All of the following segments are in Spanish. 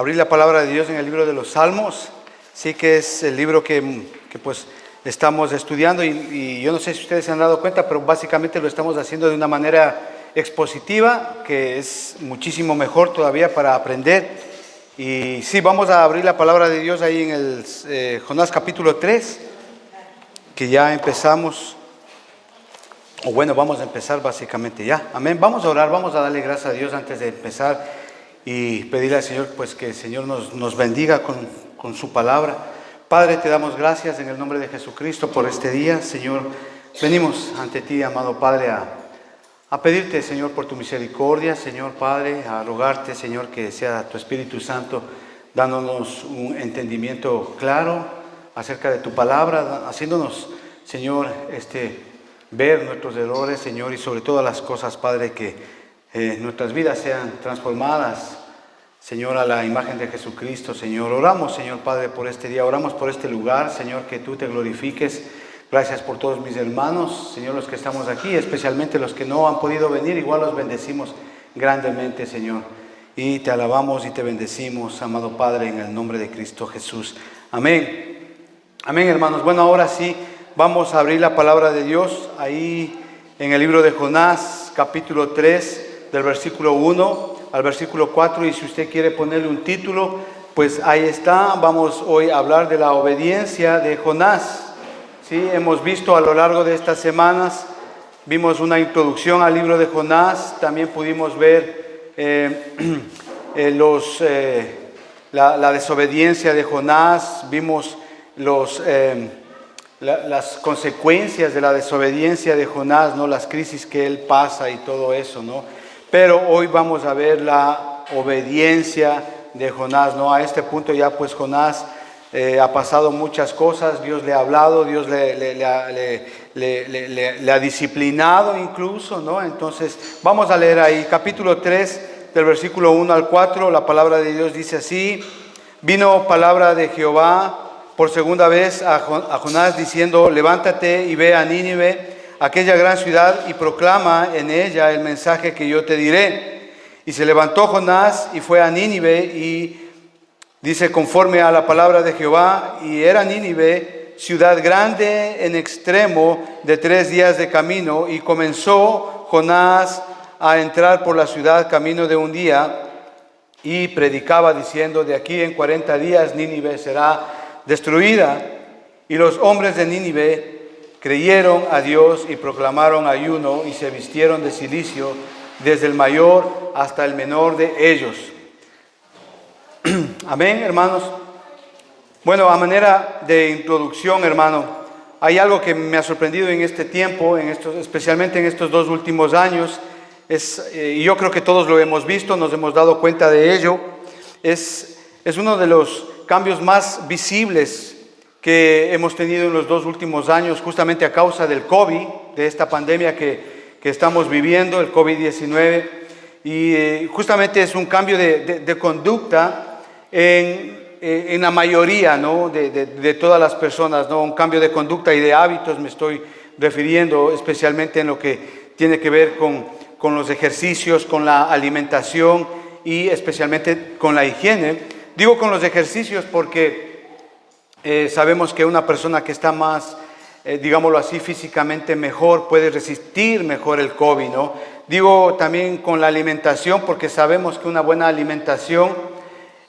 abrir la palabra de Dios en el libro de los Salmos. Sí que es el libro que pues estamos estudiando y yo no sé si ustedes se han dado cuenta, pero básicamente lo estamos haciendo de una manera expositiva, que es muchísimo mejor todavía para aprender. Y sí, vamos a abrir la palabra de Dios ahí en el Jonás capítulo 3, que ya empezamos. O bueno, vamos a empezar básicamente ya. Amén. Vamos a orar, vamos a darle gracias a Dios antes de empezar y pedirle al Señor pues que el Señor nos bendiga con su palabra. Padre, te damos gracias en el nombre de Jesucristo por este día. Señor, venimos ante ti, amado Padre, a pedirte, Señor, por tu misericordia, Señor Padre, a rogarte, Señor, que sea tu Espíritu Santo dándonos un entendimiento claro acerca de tu palabra, haciéndonos, Señor, ver nuestros errores, Señor, y sobre todas las cosas, Padre, que nuestras vidas sean transformadas, Señor, a la imagen de Jesucristo, Señor. Oramos, Señor Padre, por este día, oramos por este lugar, Señor, que tú te glorifiques. Gracias por todos mis hermanos, Señor, los que estamos aquí, especialmente los que no han podido venir, igual los bendecimos grandemente, Señor. Y te alabamos y te bendecimos, amado Padre, en el nombre de Cristo Jesús. Amén. Amén, hermanos. Bueno, ahora sí, vamos a abrir la palabra de Dios ahí en el libro de Jonás, capítulo 3, del versículo 1 al versículo 4. Y si usted quiere ponerle un título, pues ahí está. Vamos hoy a hablar de la obediencia de Jonás. Sí, hemos visto a lo largo de estas semanas, vimos una introducción al libro de Jonás, también pudimos ver la desobediencia de Jonás, vimos las consecuencias de la desobediencia de Jonás, ¿no? Las crisis que él pasa y todo eso, ¿no? Pero hoy vamos a ver la obediencia de Jonás, ¿no? A este punto ya pues Jonás ha pasado muchas cosas, Dios le ha hablado, Dios le ha disciplinado incluso, ¿no? Entonces vamos a leer ahí capítulo 3 del versículo 1 al 4, la palabra de Dios dice así: vino palabra de Jehová por segunda vez a Jonás diciendo: levántate y ve a Nínive, aquella gran ciudad, y proclama en ella el mensaje que yo te diré. Y se levantó Jonás y fue a Nínive, y dice conforme a la palabra de Jehová, y era Nínive ciudad grande en extremo de 3 días de camino, y comenzó Jonás a entrar por la ciudad camino de un día, y predicaba diciendo: de aquí en 40 días Nínive será destruida. Y los hombres de Nínive creyeron a Dios y proclamaron ayuno y se vistieron de cilicio, desde el mayor hasta el menor de ellos. Amén, hermanos. Bueno, a manera de introducción, hermano, hay algo que me ha sorprendido en este tiempo, especialmente en estos 2 últimos años, y yo creo que todos lo hemos visto, nos hemos dado cuenta de ello. Es uno de los cambios más visibles que hemos tenido en los 2 últimos años, justamente a causa del COVID, de esta pandemia que estamos viviendo, el COVID-19, y justamente es un cambio de conducta en la mayoría, ¿no? de todas las personas, ¿no? Un cambio de conducta y de hábitos me estoy refiriendo, especialmente en lo que tiene que ver con los ejercicios, con la alimentación y especialmente con la higiene. Digo con los ejercicios porque sabemos que una persona que está más, digámoslo así, físicamente mejor, puede resistir mejor el COVID, ¿no? Digo también con la alimentación porque sabemos que una buena alimentación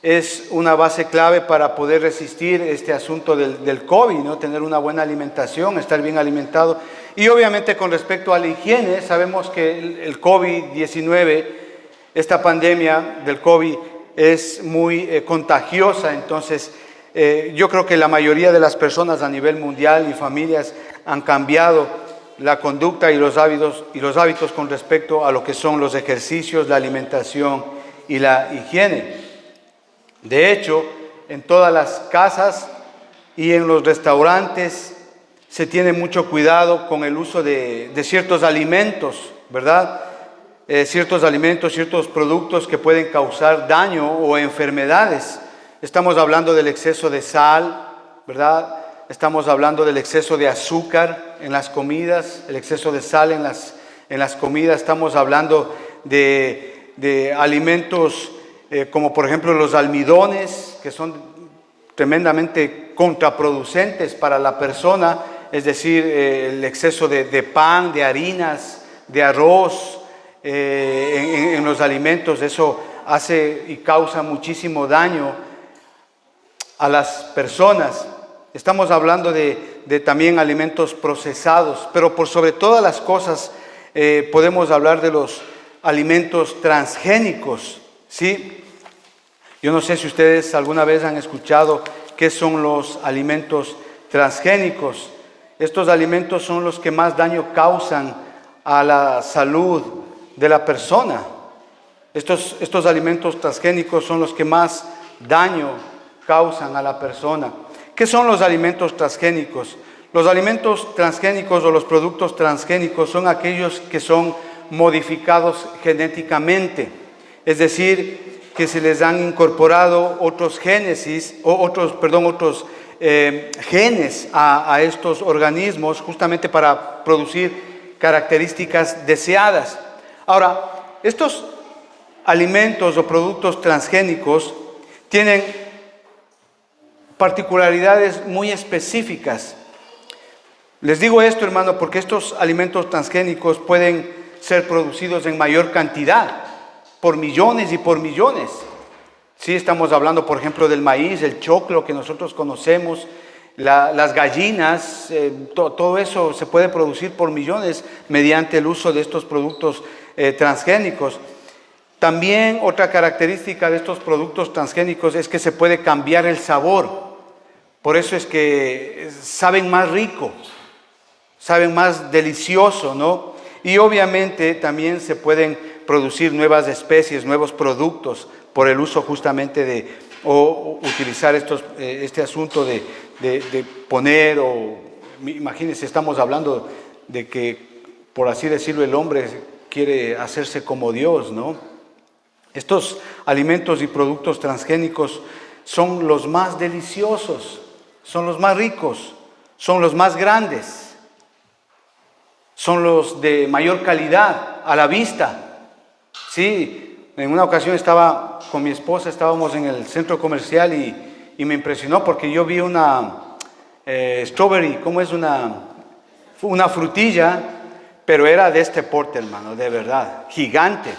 es una base clave para poder resistir este asunto del COVID, ¿no? Tener una buena alimentación, estar bien alimentado. Y obviamente con respecto a la higiene, sabemos que el COVID-19, esta pandemia del COVID es muy contagiosa. Entonces yo creo que la mayoría de las personas a nivel mundial y familias han cambiado la conducta y los hábitos con respecto a lo que son los ejercicios, la alimentación y la higiene. De hecho, en todas las casas y en los restaurantes se tiene mucho cuidado con el uso de ciertos alimentos, ¿verdad? Ciertos alimentos, ciertos productos que pueden causar daño o enfermedades. Estamos hablando del exceso de sal, ¿verdad? Estamos hablando del exceso de azúcar en las comidas, el exceso de sal en las comidas. Estamos hablando de alimentos como por ejemplo los almidones, que son tremendamente contraproducentes para la persona, es decir, el exceso de pan, de harinas, de arroz en los alimentos. Eso hace y causa muchísimo daño a las personas. Estamos hablando de también alimentos procesados, pero por sobre todas las cosas podemos hablar de los alimentos transgénicos, ¿sí? Yo no sé si ustedes alguna vez han escuchado qué son los alimentos transgénicos. Estos alimentos son los que más daño causan a la salud de la persona. Estos alimentos transgénicos son los que más daño causan a la persona. ¿Qué son los alimentos transgénicos? Los alimentos transgénicos o los productos transgénicos son aquellos que son modificados genéticamente, es decir, que se les han incorporado otros genes a estos organismos justamente para producir características deseadas. Ahora, estos alimentos o productos transgénicos tienen particularidades muy específicas. Les digo esto, hermano, porque estos alimentos transgénicos pueden ser producidos en mayor cantidad, por millones y por millones. Sí, estamos hablando, por ejemplo, del maíz, el choclo que nosotros conocemos, las gallinas, todo eso se puede producir por millones mediante el uso de estos productos transgénicos. También otra característica de estos productos transgénicos es que se puede cambiar el sabor. Por eso es que saben más rico, saben más delicioso, ¿no? Y obviamente también se pueden producir nuevas especies, nuevos productos por el uso justamente o utilizar este asunto de poner, imagínense, estamos hablando de que, por así decirlo, el hombre quiere hacerse como Dios, ¿no? Estos alimentos y productos transgénicos son los más deliciosos, son los más ricos, son los más grandes, son los de mayor calidad a la vista. Sí, en una ocasión estaba con mi esposa, estábamos en el centro comercial y me impresionó porque yo vi una strawberry, ¿cómo es? Una frutilla, pero era de este porte, hermano, de verdad, gigante.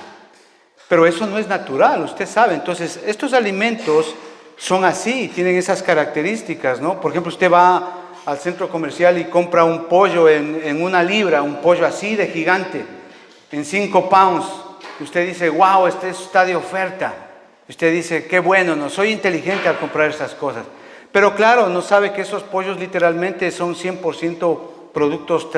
Pero eso no es natural, usted sabe. Entonces, estos alimentos son así, tienen esas características, ¿no? Por ejemplo, usted va al centro comercial y compra un pollo en 1 libra, un pollo así de gigante, en 5 pounds. Usted dice, wow, este está de oferta. Usted dice, qué bueno, no soy inteligente al comprar esas cosas. Pero claro, no sabe que esos pollos literalmente son 100% productos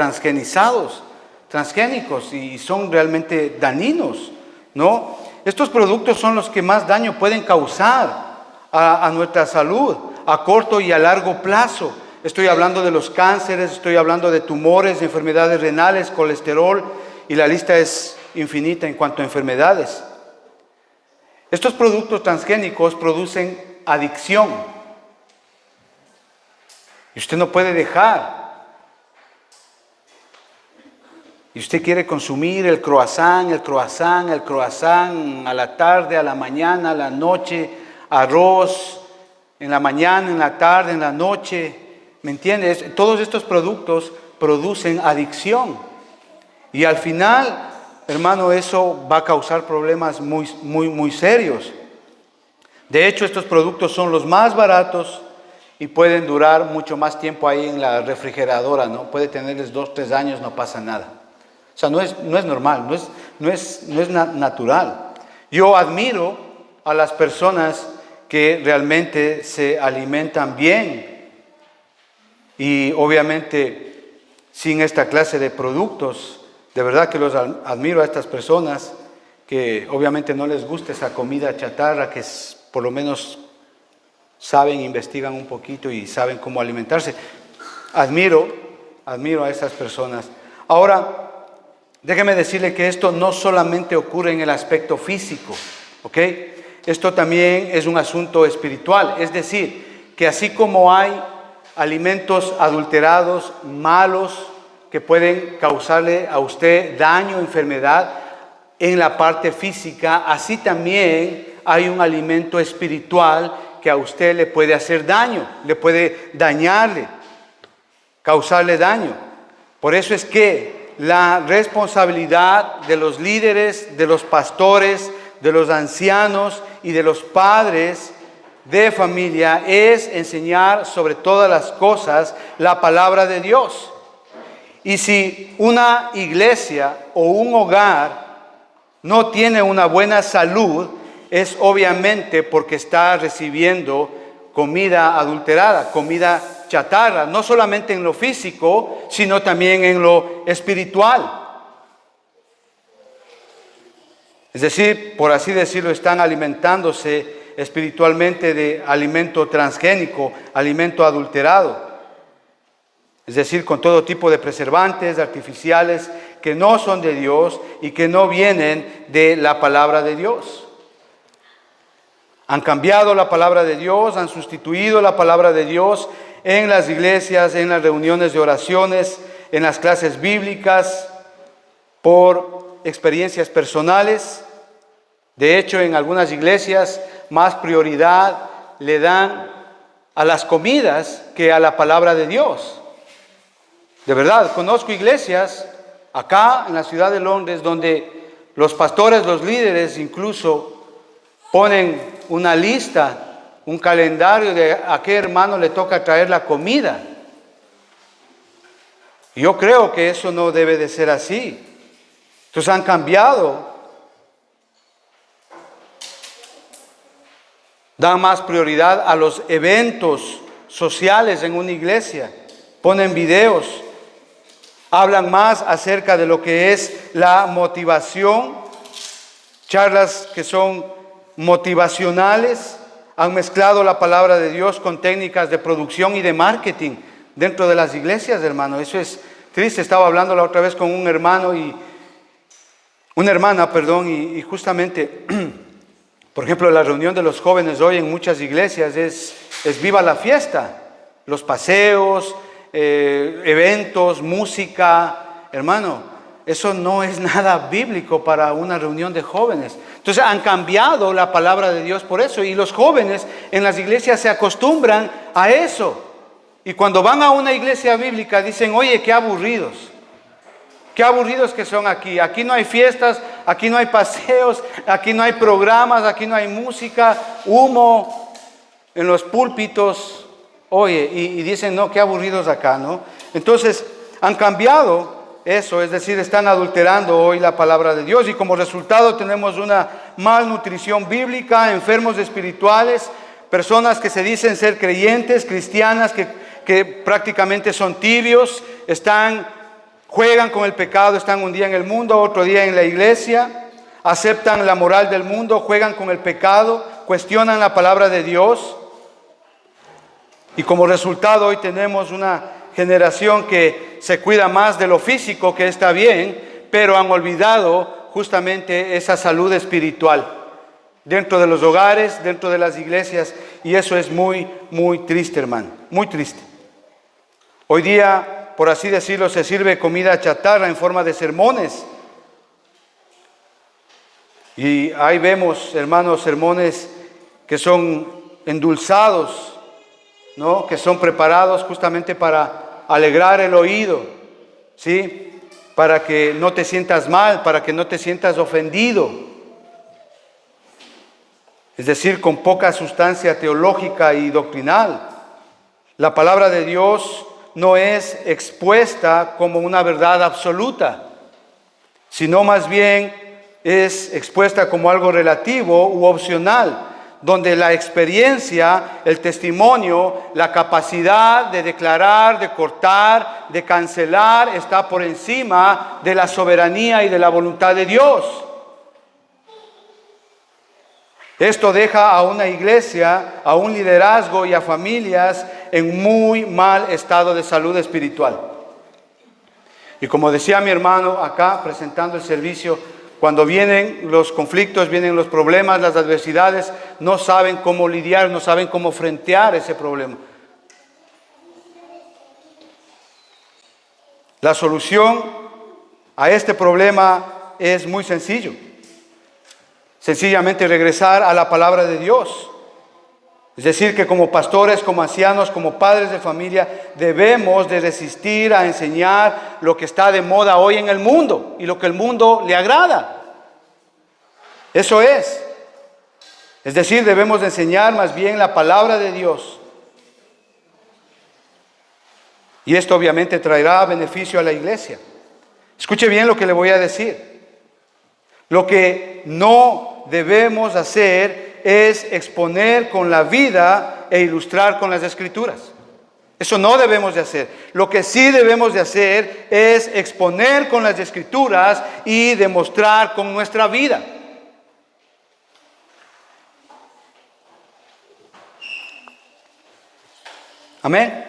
transgénicos y son realmente dañinos, ¿no? Estos productos son los que más daño pueden causar a nuestra salud a corto y a largo plazo. Estoy hablando de los cánceres, estoy hablando de tumores, enfermedades renales, colesterol, y la lista es infinita en cuanto a enfermedades. Estos productos transgénicos producen adicción. Y usted no puede dejar. Y usted quiere consumir el croissant a la tarde, a la mañana, a la noche, arroz, en la mañana, en la tarde, en la noche. ¿Me entiendes? Todos estos productos producen adicción. Y al final, hermano, eso va a causar problemas muy serios. De hecho, estos productos son los más baratos y pueden durar mucho más tiempo ahí en la refrigeradora, ¿no? Puede tenerles 2, 3 años, no pasa nada. O sea, no es normal, no es natural. Yo admiro a las personas que realmente se alimentan bien y obviamente sin esta clase de productos. De verdad que los admiro a estas personas que obviamente no les gusta esa comida chatarra, que por lo menos saben, investigan un poquito y saben cómo alimentarse. Admiro a esas personas. Ahora, déjeme decirle que esto no solamente ocurre en el aspecto físico, ¿ok? Esto también es un asunto espiritual, es decir, que así como hay alimentos adulterados, malos, que pueden causarle a usted daño, enfermedad en la parte física, así también hay un alimento espiritual que a usted le puede hacer daño, le puede dañarle, causarle daño. Por eso es que la responsabilidad de los líderes, de los pastores, de los ancianos y de los padres de familia es enseñar sobre todas las cosas la palabra de Dios. Y si una iglesia o un hogar no tiene una buena salud, es obviamente porque está recibiendo comida adulterada, comida chatarra, no solamente en lo físico, sino también en lo espiritual. Es decir, por así decirlo, están alimentándose espiritualmente de alimento transgénico, alimento adulterado. Es decir, con todo tipo de preservantes artificiales que no son de Dios y que no vienen de la palabra de Dios. Han cambiado la palabra de Dios, han sustituido la palabra de Dios en las iglesias, en las reuniones de oraciones, en las clases bíblicas, por experiencias personales. De hecho, en algunas iglesias más prioridad le dan a las comidas que a la palabra de Dios. De verdad, conozco iglesias acá en la ciudad de Londres donde los pastores, los líderes incluso ponen una lista, un calendario de a qué hermano le toca traer la comida. Yo creo que eso no debe de ser así. Entonces han cambiado. Dan más prioridad a los eventos sociales en una iglesia. Ponen videos. Hablan más acerca de lo que es la motivación. Charlas que son motivacionales. Han mezclado la palabra de Dios con técnicas de producción y de marketing dentro de las iglesias, hermano. Eso es triste. Estaba hablando la otra vez con un hermano una hermana, y justamente, por ejemplo, la reunión de los jóvenes hoy en muchas iglesias es viva la fiesta. Los paseos, eventos, música, hermano. Eso no es nada bíblico para una reunión de jóvenes. Entonces han cambiado la palabra de Dios por eso. Y los jóvenes en las iglesias se acostumbran a eso. Y cuando van a una iglesia bíblica dicen, oye, qué aburridos. Qué aburridos que son aquí. Aquí no hay fiestas, aquí no hay paseos, aquí no hay programas, aquí no hay música, humo en los púlpitos. Oye, y dicen, no, qué aburridos acá, ¿no? Entonces han cambiado eso, es decir, están adulterando hoy la palabra de Dios y como resultado tenemos una malnutrición bíblica, enfermos espirituales, personas que se dicen ser creyentes, cristianas, que prácticamente son tibios, juegan con el pecado, están un día en el mundo, otro día en la iglesia, aceptan la moral del mundo, juegan con el pecado, cuestionan la palabra de Dios y como resultado hoy tenemos una generación que se cuida más de lo físico, que está bien, pero han olvidado justamente esa salud espiritual dentro de los hogares, dentro de las iglesias, y eso es muy, muy triste, hermano, muy triste. Hoy día, por así decirlo, se sirve comida chatarra en forma de sermones. Y ahí vemos, hermanos, sermones que son endulzados, ¿no? Que son preparados justamente para alegrar el oído, ¿sí? Para que no te sientas mal, para que no te sientas ofendido. Es decir, con poca sustancia teológica y doctrinal. La palabra de Dios no es expuesta como una verdad absoluta, sino más bien es expuesta como algo relativo u opcional, donde la experiencia, el testimonio, la capacidad de declarar, de cortar, de cancelar, está por encima de la soberanía y de la voluntad de Dios. Esto deja a una iglesia, a un liderazgo y a familias en muy mal estado de salud espiritual. Y como decía mi hermano acá presentando el servicio, cuando vienen los conflictos, vienen los problemas, las adversidades, no saben cómo lidiar, no saben cómo frentear ese problema. La solución a este problema es muy sencillo. sencillamente regresar a la palabra de Dios. Es decir, que como pastores, como ancianos, como padres de familia, debemos de resistir a enseñar lo que está de moda hoy en el mundo y lo que el mundo le agrada. Eso es. Es decir, debemos de enseñar más bien la palabra de Dios. Y esto obviamente traerá beneficio a la iglesia. Escuche bien lo que le voy a decir. Lo que no debemos hacer es exponer con la vida e ilustrar con las escrituras. Eso no debemos de hacer. Lo que sí debemos de hacer es exponer con las escrituras y demostrar con nuestra vida. Amén.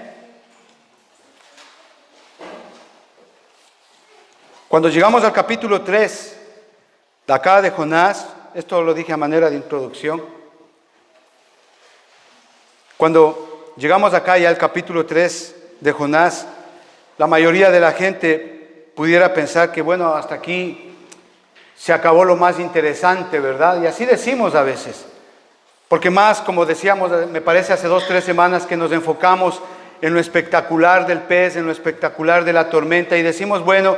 Cuando llegamos al capítulo 3 de acá de Jonás, esto lo dije a manera de introducción. Cuando llegamos acá ya al capítulo 3 de Jonás, la mayoría de la gente pudiera pensar que bueno, hasta aquí se acabó lo más interesante, ¿verdad? Y así decimos a veces. Porque más, como decíamos, me parece hace 2 o 3 semanas que nos enfocamos en lo espectacular del pez, en lo espectacular de la tormenta y decimos, bueno,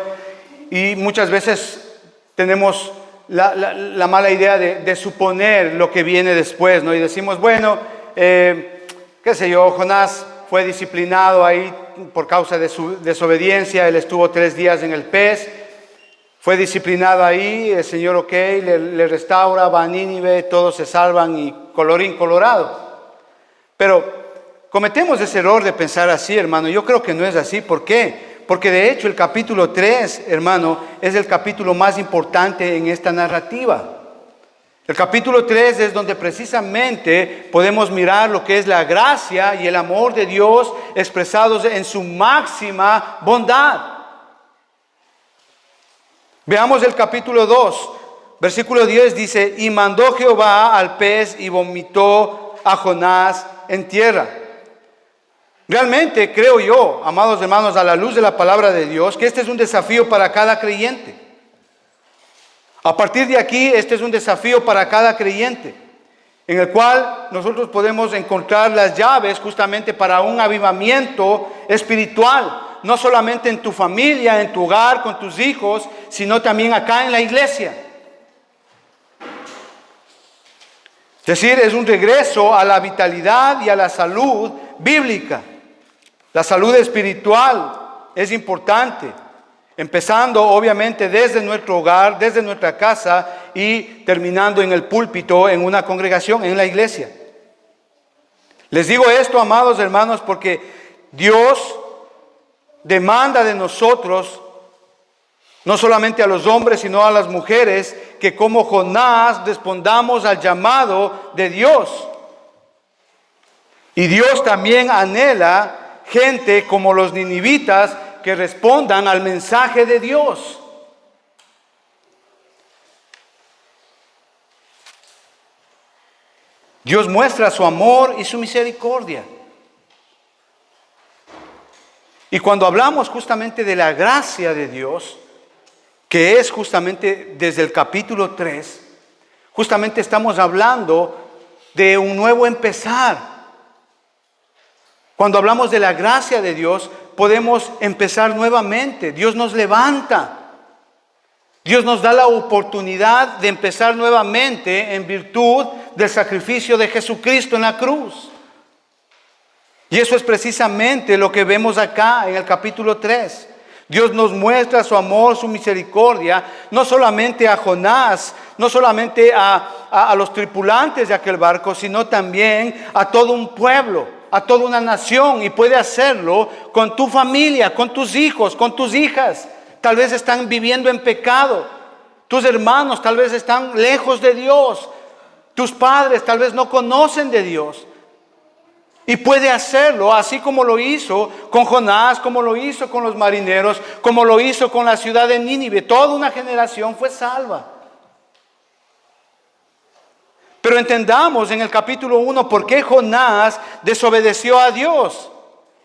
y muchas veces tenemos la mala idea de suponer lo que viene después, ¿no? Y decimos, bueno, qué sé yo, Jonás fue disciplinado ahí por causa de su desobediencia, él estuvo 3 días en el pez, fue disciplinado ahí, el Señor le restaura, va a Nínive, todos se salvan y colorín colorado. Pero cometemos ese error de pensar así, hermano. Yo creo que no es así. ¿Por qué? Porque de hecho el capítulo 3, hermano, es el capítulo más importante en esta narrativa. El capítulo 3 es donde precisamente podemos mirar lo que es la gracia y el amor de Dios expresados en su máxima bondad. Veamos el capítulo 2, versículo 10 dice, y mandó Jehová al pez y vomitó a Jonás en tierra. Realmente creo yo, amados hermanos, a la luz de la palabra de Dios, que este es un desafío para cada creyente. A partir de aquí, este es un desafío para cada creyente, en el cual nosotros podemos encontrar las llaves justamente para un avivamiento espiritual, no solamente en tu familia, en tu hogar, con tus hijos, sino también acá en la iglesia. Es decir, es un regreso a la vitalidad y a la salud bíblica. La salud espiritual es importante, empezando obviamente desde nuestro hogar, desde nuestra casa y terminando en el púlpito, en una congregación, en la iglesia. Les digo esto, amados hermanos, porque Dios demanda de nosotros, no solamente a los hombres, sino a las mujeres, que como Jonás respondamos al llamado de Dios. Y Dios también anhela gente como los ninivitas que respondan al mensaje de Dios. Dios muestra su amor y su misericordia. Y cuando hablamos justamente de la gracia de Dios, que es justamente desde el capítulo 3, justamente estamos hablando de un nuevo empezar. Cuando hablamos de la gracia de Dios, podemos empezar nuevamente. Dios nos levanta. Dios nos da la oportunidad de empezar nuevamente en virtud del sacrificio de Jesucristo en la cruz. Y eso es precisamente lo que vemos acá en el capítulo 3. Dios nos muestra su amor, su misericordia, no solamente a Jonás, no solamente a los tripulantes de aquel barco, sino también a todo un pueblo, a toda una nación. Y puede hacerlo con tu familia, con tus hijos, con tus hijas. Tal vez están viviendo en pecado. Tus hermanos tal vez están lejos de Dios. Tus padres tal vez no conocen de Dios. Y puede hacerlo así como lo hizo con Jonás, como lo hizo con los marineros, como lo hizo con la ciudad de Nínive. Toda una generación fue salva. Pero entendamos en el capítulo 1 por qué Jonás desobedeció a Dios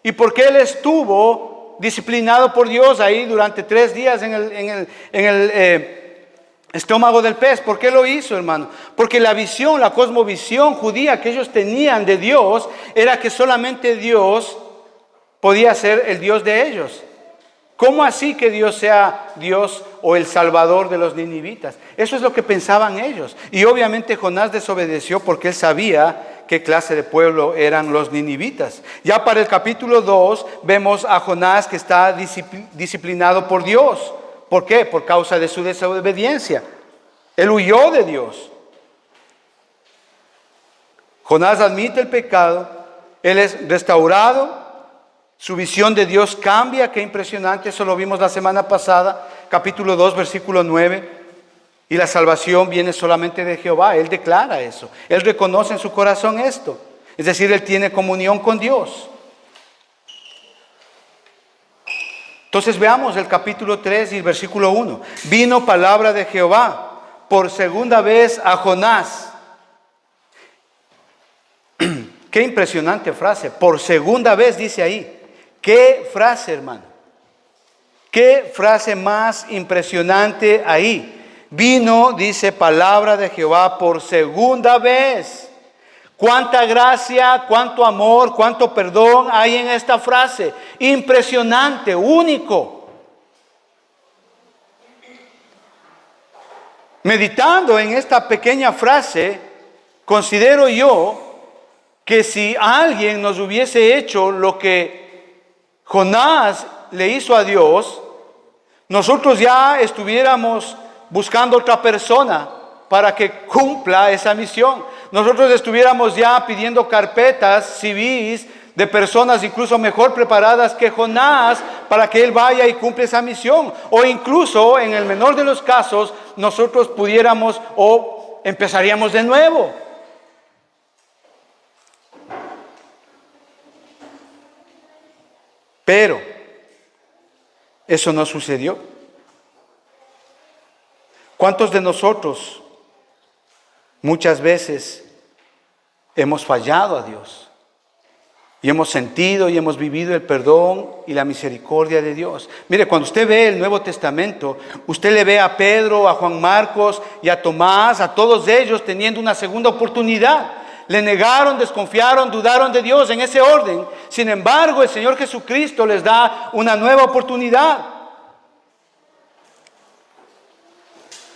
y por qué él estuvo disciplinado por Dios ahí durante 3 días en estómago del pez. ¿Por qué lo hizo, hermano? Porque la visión, la cosmovisión judía que ellos tenían de Dios era que solamente Dios podía ser el Dios de ellos. ¿Cómo así que Dios sea Dios o el Salvador de los ninivitas? Eso es lo que pensaban ellos. Y obviamente Jonás desobedeció porque él sabía qué clase de pueblo eran los ninivitas. Ya para el capítulo 2 vemos a Jonás que está disciplinado por Dios. ¿Por qué? Por causa de su desobediencia. Él huyó de Dios. Jonás admite el pecado, él es restaurado. Su visión de Dios cambia, qué impresionante, eso lo vimos la semana pasada, capítulo 2, versículo 9. Y la salvación viene solamente de Jehová, él declara eso. Él reconoce en su corazón esto. Es decir, él tiene comunión con Dios. Entonces veamos el capítulo 3 y el versículo 1. Vino palabra de Jehová por segunda vez a Jonás. Qué impresionante frase, por segunda vez dice ahí. ¿Qué frase, hermano? ¿Qué frase más impresionante ahí? Vino, dice, palabra de Jehová por segunda vez. Cuánta gracia, cuánto amor, cuánto perdón hay en esta frase. Impresionante, único. Meditando en esta pequeña frase, considero yo que si alguien nos hubiese hecho lo que Jonás le hizo a Dios, nosotros ya estuviéramos buscando otra persona para que cumpla esa misión. Nosotros estuviéramos ya pidiendo carpetas, CVs de personas incluso mejor preparadas que Jonás para que él vaya y cumpla esa misión. O incluso, en el menor de los casos, nosotros pudiéramos o empezaríamos de nuevo. Pero eso no sucedió. ¿Cuántos de nosotros muchas veces hemos fallado a Dios? Y hemos sentido y hemos vivido el perdón y la misericordia de Dios. Mire, cuando usted ve el Nuevo Testamento, usted le ve a Pedro, a Juan Marcos y a Tomás, a todos ellos teniendo una segunda oportunidad. Le negaron, desconfiaron, dudaron de Dios en ese orden. Sin embargo, el Señor Jesucristo les da una nueva oportunidad.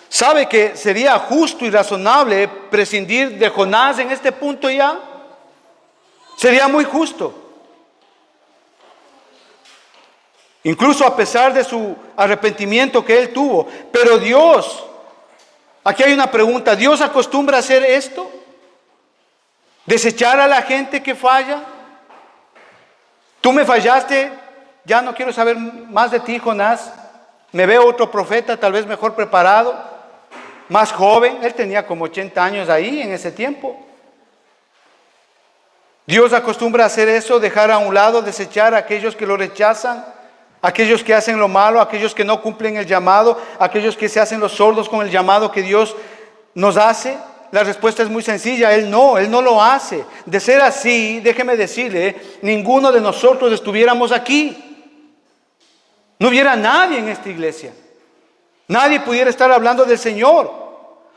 ¿Sabe que sería justo y razonable prescindir de Jonás en este punto ya? Sería muy justo. Incluso a pesar de su arrepentimiento que él tuvo. Pero Dios, aquí hay una pregunta, ¿Dios acostumbra a hacer esto? ¿Desechar a la gente que falla? Tú me fallaste, ya no quiero saber más de ti, Jonás. Me veo otro profeta, tal vez mejor preparado, más joven. Él tenía como 80 años ahí en ese tiempo. Dios acostumbra a hacer eso, dejar a un lado, desechar a aquellos que lo rechazan, aquellos que hacen lo malo, aquellos que no cumplen el llamado, aquellos que se hacen los sordos con el llamado que Dios nos hace. La respuesta es muy sencilla, Él no lo hace. De ser así, déjeme decirle, ninguno de nosotros estuviéramos aquí. No hubiera nadie en esta iglesia. Nadie pudiera estar hablando del Señor.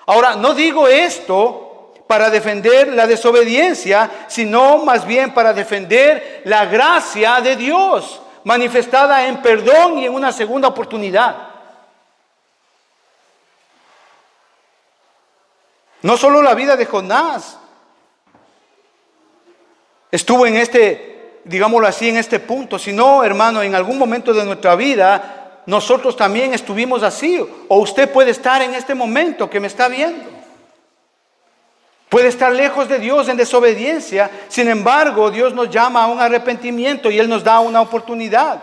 Ahora, no digo esto para defender la desobediencia, sino más bien para defender la gracia de Dios, manifestada en perdón y en una segunda oportunidad. No solo la vida de Jonás estuvo en este, digámoslo así, en este punto, sino, hermano, en algún momento de nuestra vida, nosotros también estuvimos así. O usted puede estar en este momento que me está viendo. Puede estar lejos de Dios en desobediencia. Sin embargo, Dios nos llama a un arrepentimiento y Él nos da una oportunidad.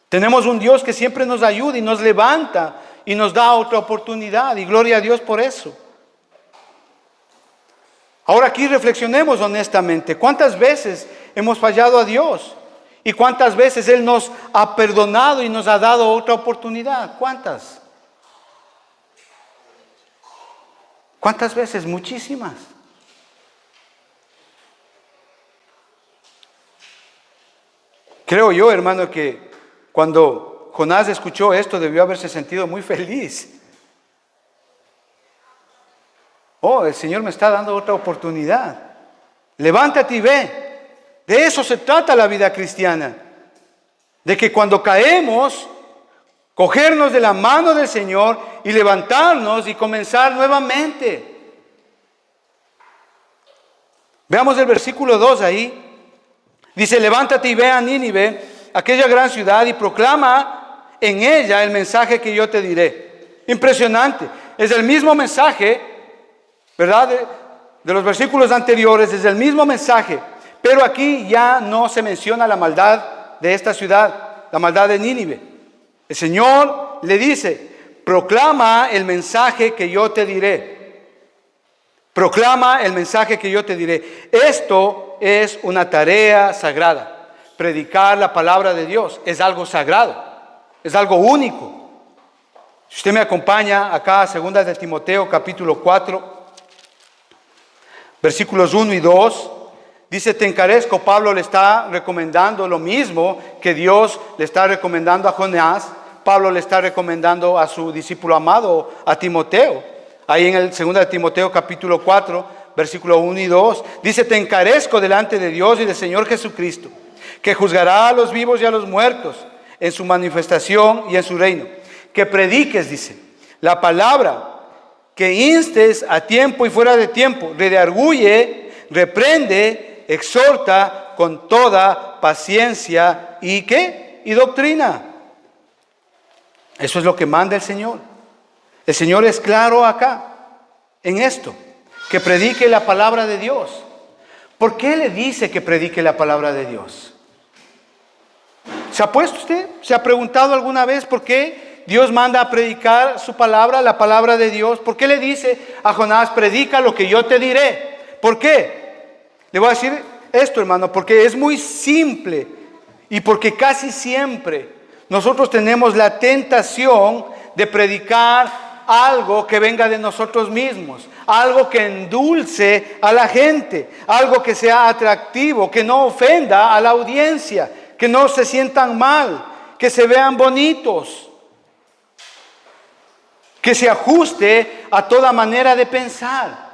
Tenemos un Dios que siempre nos ayuda y nos levanta y nos da otra oportunidad, y gloria a Dios por eso. Ahora aquí reflexionemos honestamente. ¿Cuántas veces hemos fallado a Dios? ¿Y cuántas veces Él nos ha perdonado y nos ha dado otra oportunidad? ¿Cuántas? ¿Cuántas veces? Muchísimas. Creo yo, hermano, que cuando Jonás escuchó esto debió haberse sentido muy feliz. Oh, el Señor me está dando otra oportunidad. Levántate y ve. De eso se trata la vida cristiana. De que cuando caemos, cogernos de la mano del Señor y levantarnos y comenzar nuevamente. Veamos el versículo 2 ahí. Dice, levántate y ve a Nínive, aquella gran ciudad, y proclama en ella el mensaje que yo te diré. Impresionante. Es el mismo mensaje, ¿verdad? De los versículos anteriores, es el mismo mensaje. Pero aquí ya no se menciona la maldad de esta ciudad, la maldad de Nínive. El Señor le dice, proclama el mensaje que yo te diré. Proclama el mensaje que yo te diré. Esto es una tarea sagrada. Predicar la palabra de Dios es algo sagrado, es algo único. Si usted me acompaña acá a 2 de Timoteo capítulo 4, versículos 1 y 2, dice, te encarezco. Pablo le está recomendando lo mismo que Dios le está recomendando a Jonás. Pablo le está recomendando a su discípulo amado, a Timoteo. Ahí en el 2 de Timoteo capítulo 4, versículo 1 y 2, dice, te encarezco delante de Dios y del Señor Jesucristo, que juzgará a los vivos y a los muertos en su manifestación y en su reino. Que prediques, dice, la palabra, que instes a tiempo y fuera de tiempo, redarguye, reprende, exhorta con toda paciencia y ¿qué? Y doctrina. Eso es lo que manda el Señor. El Señor es claro acá, en esto, que predique la palabra de Dios. ¿Por qué le dice que predique la palabra de Dios? ¿Se ha puesto usted? ¿Se ha preguntado alguna vez por qué Dios manda a predicar su palabra, la palabra de Dios? ¿Por qué le dice a Jonás, predica lo que yo te diré? ¿Por qué? Le voy a decir esto, hermano, porque es muy simple y porque casi siempre nosotros tenemos la tentación de predicar algo que venga de nosotros mismos, algo que endulce a la gente, algo que sea atractivo, que no ofenda a la audiencia, que no se sientan mal, que se vean bonitos, que se ajuste a toda manera de pensar.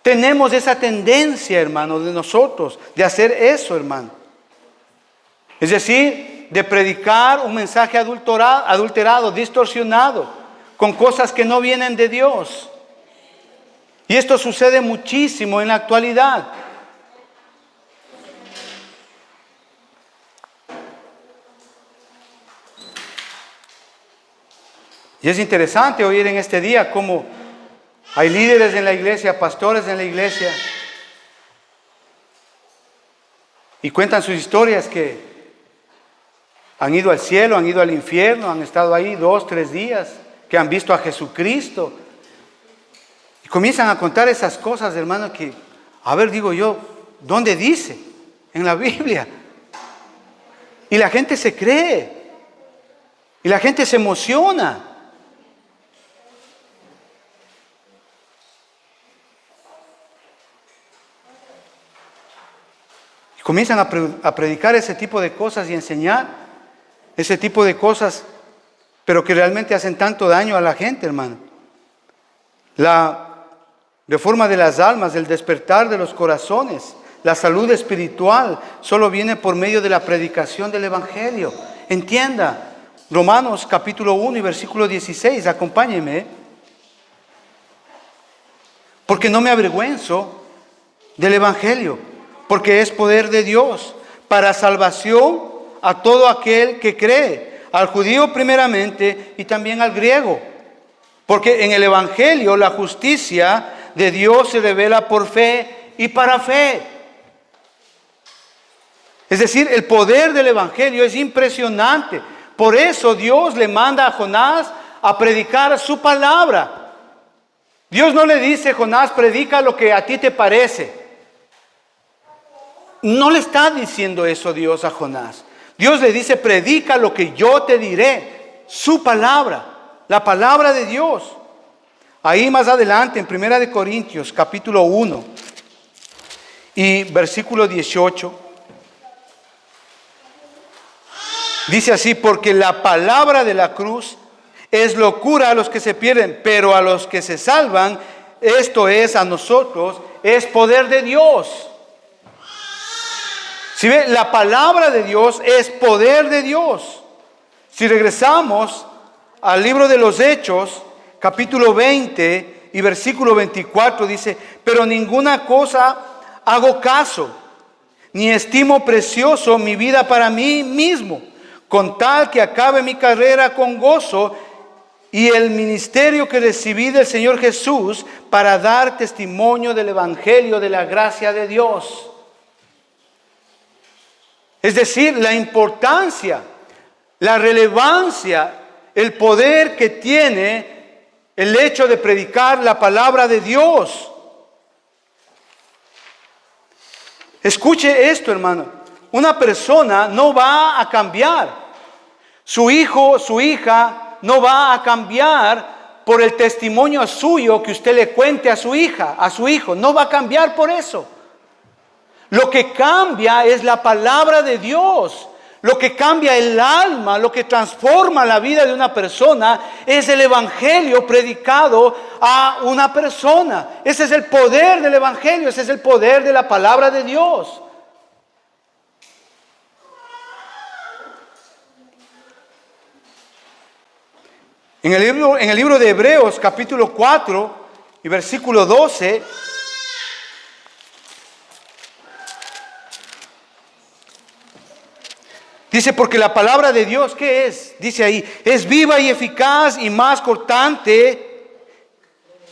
Tenemos esa tendencia, hermano, de nosotros, de hacer eso, hermano. Es decir, de predicar un mensaje adulterado, distorsionado, con cosas que no vienen de Dios. Y esto sucede muchísimo en la actualidad. Y es interesante oír en este día cómo hay líderes en la iglesia, pastores en la iglesia, y cuentan sus historias que han ido al cielo, han ido al infierno, han estado ahí 2, 3 días, que han visto a Jesucristo. Y comienzan a contar esas cosas, hermano, que, a ver, digo yo, ¿dónde dice? En la Biblia. Y la gente se cree. Y la gente se emociona. Y comienzan a predicar ese tipo de cosas y enseñar ese tipo de cosas, pero que realmente hacen tanto daño a la gente, hermano. La reforma de las almas, el despertar de los corazones, la salud espiritual, solo viene por medio de la predicación del Evangelio. Entienda, Romanos capítulo 1 y versículo 16, acompáñeme. Porque no me avergüenzo del Evangelio, porque es poder de Dios para salvación a todo aquel que cree, al judío primeramente y también al griego. Porque en el Evangelio la justicia de Dios se revela por fe y para fe. Es decir, el poder del Evangelio es impresionante. Por eso Dios le manda a Jonás a predicar su palabra. Dios no le dice, Jonás, predica lo que a ti te parece. No le está diciendo eso Dios a Jonás. Dios le dice, predica lo que yo te diré, su palabra, la palabra de Dios. Ahí más adelante, en 1 Corintios, capítulo 1 y versículo 18, dice así, porque la palabra de la cruz es locura a los que se pierden, pero a los que se salvan esto es a nosotros, es poder de Dios. Si ve, la palabra de Dios es poder de Dios. Si regresamos al libro de los Hechos, capítulo 20 y versículo 24, dice: pero ninguna cosa hago caso, ni estimo precioso mi vida para mí mismo, con tal que acabe mi carrera con gozo y el ministerio que recibí del Señor Jesús, para dar testimonio del evangelio de la gracia de Dios. Es decir, la importancia, la relevancia, el poder que tiene el hecho de predicar la palabra de Dios. Escuche esto, hermano. Una persona no va a cambiar. Su hijo, su hija no va a cambiar por el testimonio suyo que usted le cuente a su hija, a su hijo. No va a cambiar por eso. Lo que cambia es la palabra de Dios. Lo que cambia el alma, lo que transforma la vida de una persona, es el evangelio predicado a una persona. Ese es el poder del evangelio, ese es el poder de la palabra de Dios. En el libro de Hebreos, capítulo 4 y versículo 12, dice: porque la palabra de Dios, ¿qué es? Dice ahí, es viva y eficaz y más cortante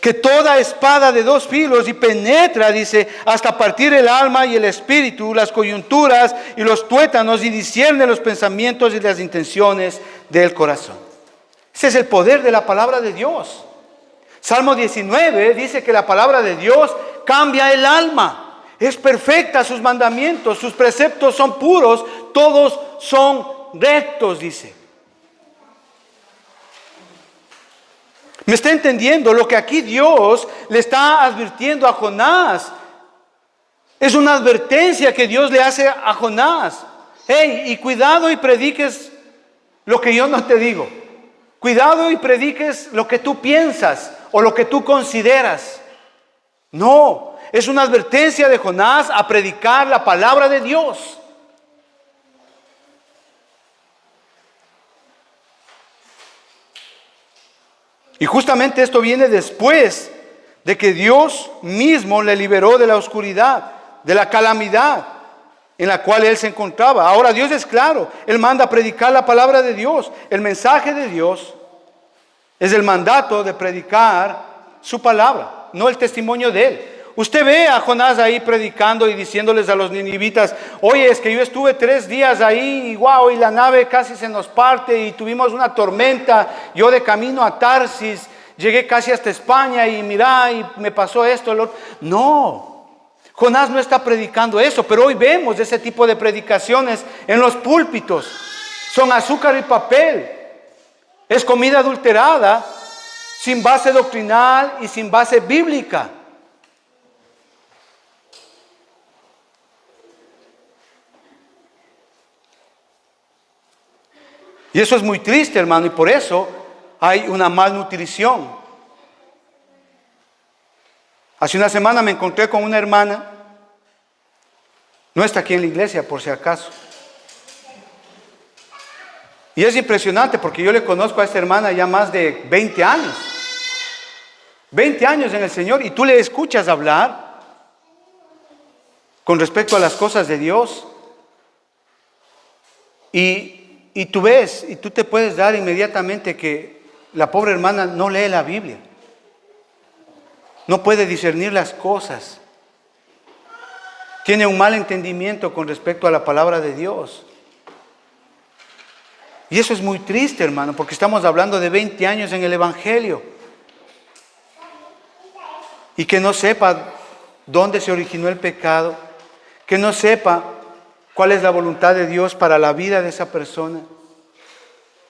que toda espada de dos filos, y penetra, dice, hasta partir el alma y el espíritu, las coyunturas y los tuétanos, y discierne los pensamientos y las intenciones del corazón. Ese es el poder de la palabra de Dios. Salmo 19 dice que la palabra de Dios cambia el alma. Es perfecta sus mandamientos, sus preceptos son puros, todos son rectos, dice. ¿Me está entendiendo? Lo que aquí Dios le está advirtiendo a Jonás es una advertencia que Dios le hace a Jonás. Hey, y cuidado y prediques lo que yo no te digo. Cuidado y prediques lo que tú piensas o lo que tú consideras. No, es una advertencia de Jonás a predicar la palabra de Dios. Y justamente esto viene después de que Dios mismo le liberó de la oscuridad, de la calamidad en la cual él se encontraba. Ahora Dios es claro, Él manda a predicar la palabra de Dios. El mensaje de Dios es el mandato de predicar su palabra, no el testimonio de Él. Usted ve a Jonás ahí predicando y diciéndoles a los ninivitas: oye, es que yo estuve 3 días ahí y wow, y la nave casi se nos parte y tuvimos una tormenta. Yo de camino a Tarsis llegué casi hasta España y mira, y me pasó esto, lo otro. No, Jonás no está predicando eso, pero hoy vemos ese tipo de predicaciones en los púlpitos. Son azúcar y papel. Es comida adulterada, sin base doctrinal y sin base bíblica. Y eso es muy triste, hermano, y por eso hay una malnutrición. Hace una semana me encontré con una hermana, no está aquí en la iglesia por si acaso. Y es impresionante porque yo le conozco a esta hermana ya más de 20 años. 20 años en el Señor, y tú le escuchas hablar con respecto a las cosas de Dios. Y tú ves, y tú te puedes dar inmediatamente que la pobre hermana no lee la Biblia. No puede discernir las cosas. Tiene un mal entendimiento con respecto a la palabra de Dios. Y eso es muy triste, hermano, porque estamos hablando de 20 años en el Evangelio. Y que no sepa dónde se originó el pecado, que no sepa cuál es la voluntad de Dios para la vida de esa persona,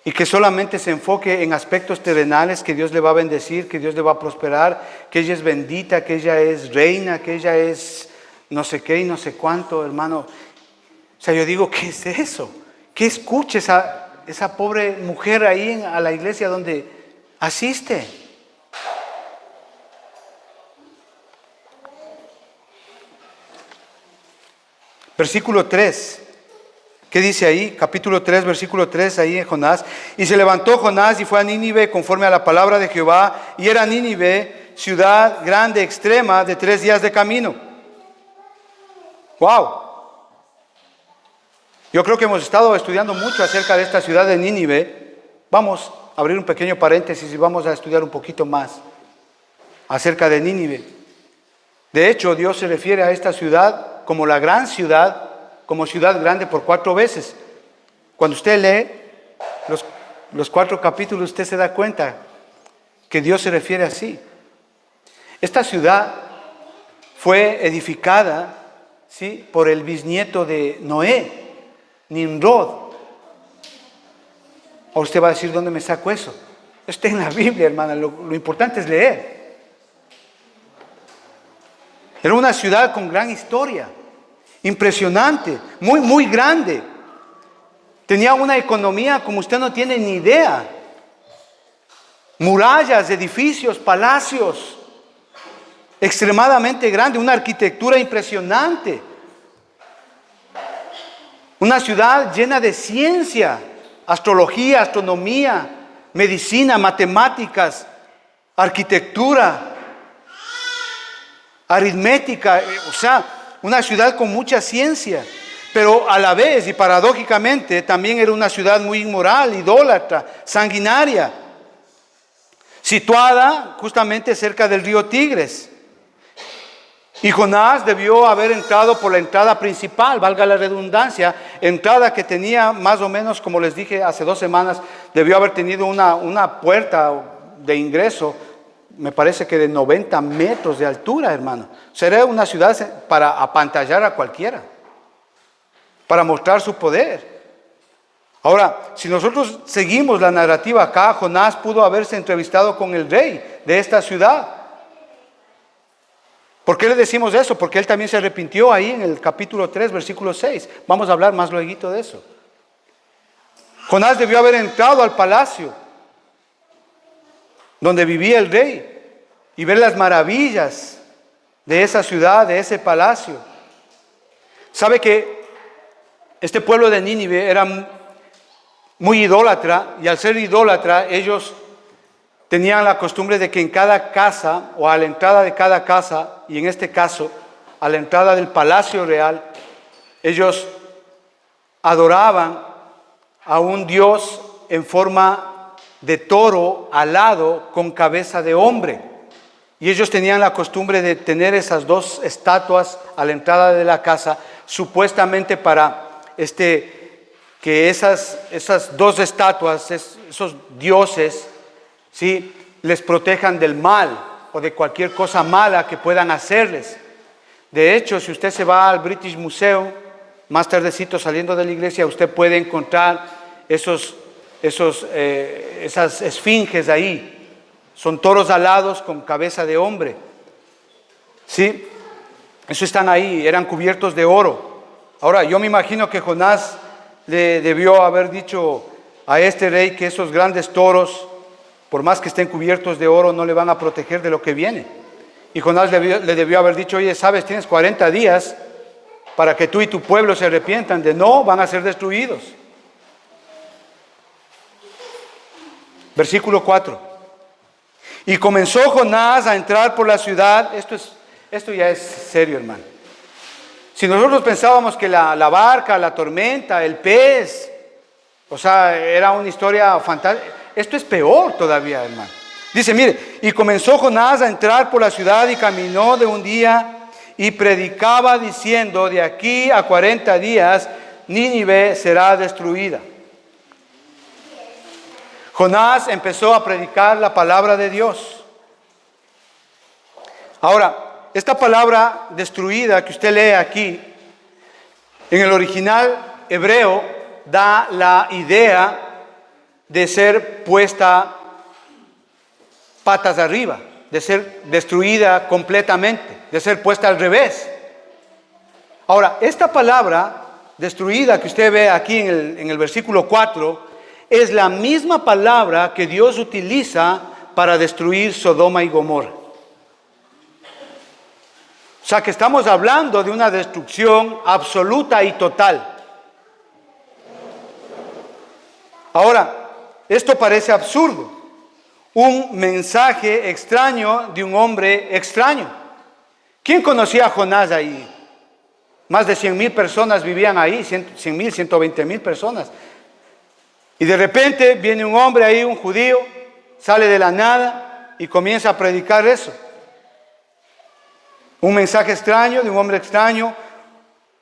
y que solamente se enfoque en aspectos terrenales, que Dios le va a bendecir, que Dios le va a prosperar, que ella es bendita, que ella es reina, que ella es no sé qué y no sé cuánto, hermano. O sea, yo digo, ¿qué es eso? ¿Qué escucha esa pobre mujer ahí a la iglesia donde asiste? Versículo 3. ¿Qué dice ahí? Capítulo 3, versículo 3, ahí en Jonás. Y se levantó Jonás y fue a Nínive conforme a la palabra de Jehová. Y era Nínive, ciudad grande, extrema, de 3 días de camino. ¡Wow! Yo creo que hemos estado estudiando mucho acerca de esta ciudad de Nínive. Vamos a abrir un pequeño paréntesis y vamos a estudiar un poquito más acerca de Nínive. De hecho, Dios se refiere a esta ciudad como la gran ciudad, como ciudad grande por 4 veces. Cuando usted lee los 4 capítulos, usted se da cuenta que Dios se refiere así. Esta ciudad fue edificada, ¿sí?, por el bisnieto de Noé, Nimrod. O usted va a decir, ¿dónde me saco eso? Está en la Biblia, hermana. Lo importante es leer. Era una ciudad con gran historia, impresionante, muy, muy grande. Tenía una economía como usted no tiene ni idea. Murallas, edificios, palacios, extremadamente grande, una arquitectura impresionante. Una ciudad llena de ciencia, astrología, astronomía, medicina, matemáticas, arquitectura, aritmética, o sea, una ciudad con mucha ciencia, pero a la vez y paradójicamente también era una ciudad muy inmoral, idólatra, sanguinaria, situada justamente cerca del río Tigres. Y Jonás debió haber entrado por la entrada principal, valga la redundancia, entrada que tenía más o menos, como les dije hace 2 semanas, debió haber tenido una puerta de ingreso, me parece que de 90 metros de altura, hermano. Sería una ciudad para apantallar a cualquiera, para mostrar su poder. Ahora, si nosotros seguimos la narrativa acá, Jonás pudo haberse entrevistado con el rey de esta ciudad. ¿Por qué le decimos eso? Porque él también se arrepintió ahí en el capítulo 3, versículo 6. Vamos a hablar más luego de eso. Jonás debió haber entrado al palacio donde vivía el rey y ver las maravillas de esa ciudad, de ese palacio. ¿Sabe que este pueblo de Nínive era muy idólatra? Y al ser idólatra, ellos tenían la costumbre de que en cada casa o a la entrada de cada casa, y en este caso a la entrada del palacio real, ellos adoraban a un dios en forma de toro alado con cabeza de hombre. Y ellos tenían la costumbre de tener esas 2 estatuas a la entrada de la casa, supuestamente para que esas 2 estatuas, esos dioses, ¿sí?, les protejan del mal o de cualquier cosa mala que puedan hacerles. De hecho, si usted se va al British Museum, más tardecito saliendo de la iglesia, usted puede encontrar esas esfinges ahí. Son toros alados con cabeza de hombre. ¿Sí? Eso están ahí, eran cubiertos de oro. Ahora, yo me imagino que Jonás le debió haber dicho a este rey que esos grandes toros, por más que estén cubiertos de oro, no le van a proteger de lo que viene. Y Jonás le debió haber dicho, oye, sabes, tienes 40 días para que tú y tu pueblo se arrepientan. De no, van a ser destruidos. Versículo 4. Y comenzó Jonás a entrar por la ciudad. Esto ya es serio, hermano. Si nosotros pensábamos que la barca, la tormenta, el pez, o sea, era una historia fantástica, esto es peor todavía, hermano. Dice, mire, y comenzó Jonás a entrar por la ciudad y caminó de un día y predicaba diciendo, de aquí a 40 días Nínive será destruida. Jonás empezó a predicar la palabra de Dios. Ahora, esta palabra destruida que usted lee aquí, en el original hebreo, da la idea de ser puesta patas arriba, de ser destruida completamente, de ser puesta al revés. Ahora, esta palabra destruida que usted ve aquí en el versículo 4, es la misma palabra que Dios utiliza para destruir Sodoma y Gomorra. O sea que estamos hablando de una destrucción absoluta y total. Ahora, esto parece absurdo. Un mensaje extraño de un hombre extraño. ¿Quién conocía a Jonás ahí? Más de 100,000 personas vivían ahí, 100,000, 120,000 personas. Y de repente viene un hombre ahí, un judío, sale de la nada y comienza a predicar eso. Un mensaje extraño de un hombre extraño,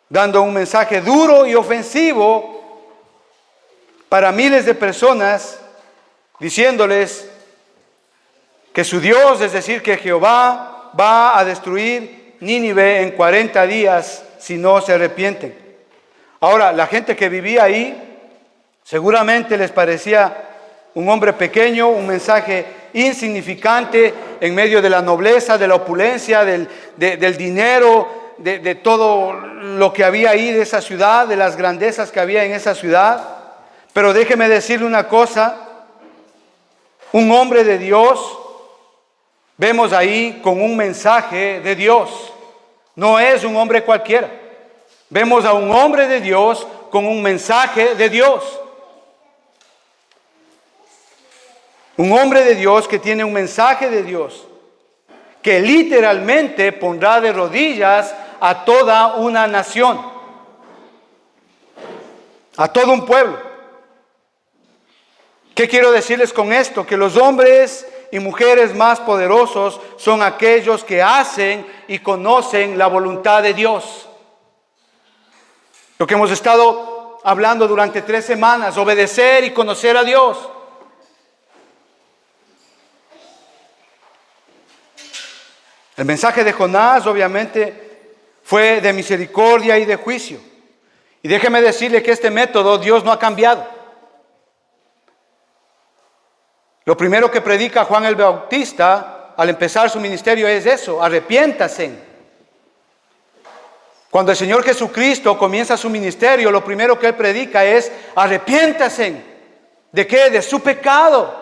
dando un mensaje duro y ofensivo para miles de personas, diciéndoles que su Dios, es decir, que Jehová va a destruir Nínive en 40 días si no se arrepienten. Ahora, la gente que vivía ahí seguramente les parecía un hombre pequeño, un mensaje insignificante en medio de la nobleza, de la opulencia, del dinero, de todo lo que había ahí de esa ciudad, de las grandezas que había en esa ciudad. Pero déjeme decirle una cosa, un hombre de Dios, vemos ahí con un mensaje de Dios, no es un hombre cualquiera. Vemos a un hombre de Dios con un mensaje de Dios. Un hombre de Dios que tiene un mensaje de Dios, que literalmente pondrá de rodillas a toda una nación, a todo un pueblo. ¿Qué quiero decirles con esto? Que los hombres y mujeres más poderosos son aquellos que hacen y conocen la voluntad de Dios. Lo que hemos estado hablando durante 3 semanas, obedecer y conocer a Dios. El mensaje de Jonás obviamente fue de misericordia y de juicio. Y déjeme decirle que este método Dios no ha cambiado. Lo primero que predica Juan el Bautista al empezar su ministerio es eso: arrepiéntase. Cuando el Señor Jesucristo comienza su ministerio, lo primero que Él predica es: arrepiéntase. ¿De qué? De su pecado.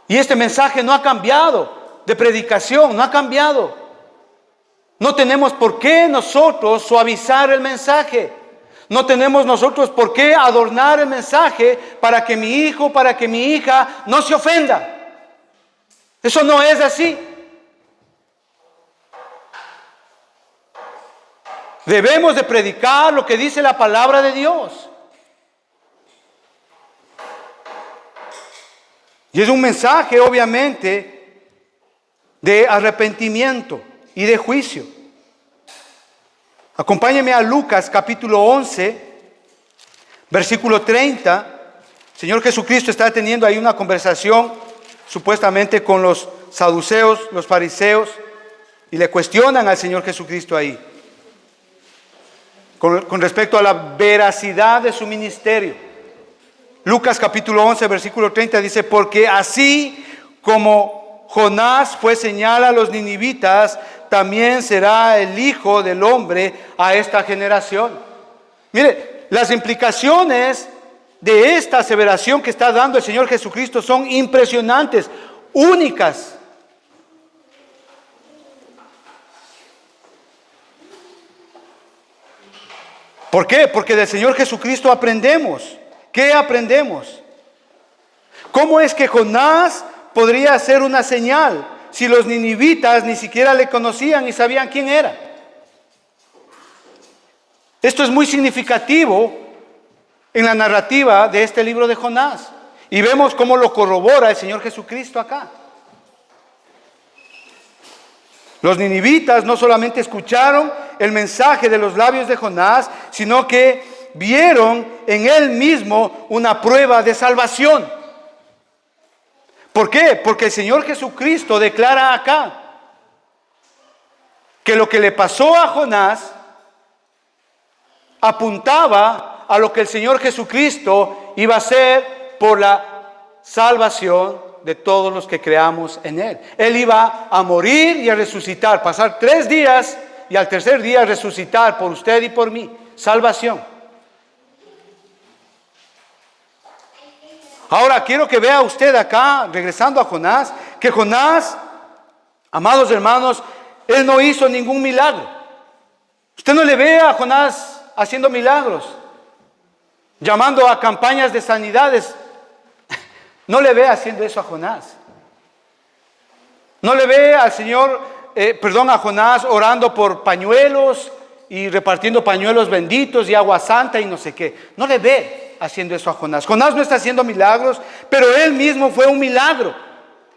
Y este mensaje no ha cambiado de predicación, no ha cambiado. No tenemos por qué nosotros suavizar el mensaje. No tenemos nosotros por qué adornar el mensaje para que mi hijo, para que mi hija no se ofenda. Eso no es así. Debemos de predicar lo que dice la palabra de Dios. Y es un mensaje, obviamente, de arrepentimiento y de juicio. Acompáñenme a Lucas capítulo 11, versículo 30. El Señor Jesucristo está teniendo ahí una conversación supuestamente con los saduceos, los fariseos, y le cuestionan al Señor Jesucristo ahí con respecto a la veracidad de su ministerio. Lucas capítulo 11, versículo 30 dice: porque así como Jonás fue señal a los ninivitas, también será el Hijo del Hombre a esta generación. Mire, las implicaciones de esta aseveración que está dando el Señor Jesucristo son impresionantes, únicas. ¿Por qué? Porque del Señor Jesucristo aprendemos. ¿Qué aprendemos? ¿Cómo es que Jonás podría ser una señal si los ninivitas ni siquiera le conocían y sabían quién era? Esto es muy significativo en la narrativa de este libro de Jonás. Y vemos cómo lo corrobora el Señor Jesucristo acá. Los ninivitas no solamente escucharon el mensaje de los labios de Jonás, sino que vieron en él mismo una prueba de salvación. ¿Por qué? Porque el Señor Jesucristo declara acá que lo que le pasó a Jonás apuntaba a lo que el Señor Jesucristo iba a hacer por la salvación de todos los que creamos en Él. Él iba a morir y a resucitar, pasar 3 días y al tercer día resucitar por usted y por mí. Salvación. Ahora quiero que vea usted acá, regresando a Jonás, que Jonás Amados hermanos, él no hizo ningún milagro. Usted no le ve a Jonás haciendo milagros, llamando a campañas de sanidades. No le ve haciendo eso a Jonás. No le ve al Señor, a Jonás orando por pañuelos y repartiendo pañuelos benditos y agua santa y no sé qué. No le ve haciendo eso a Jonás. Jonás no está haciendo milagros, pero él mismo fue un milagro.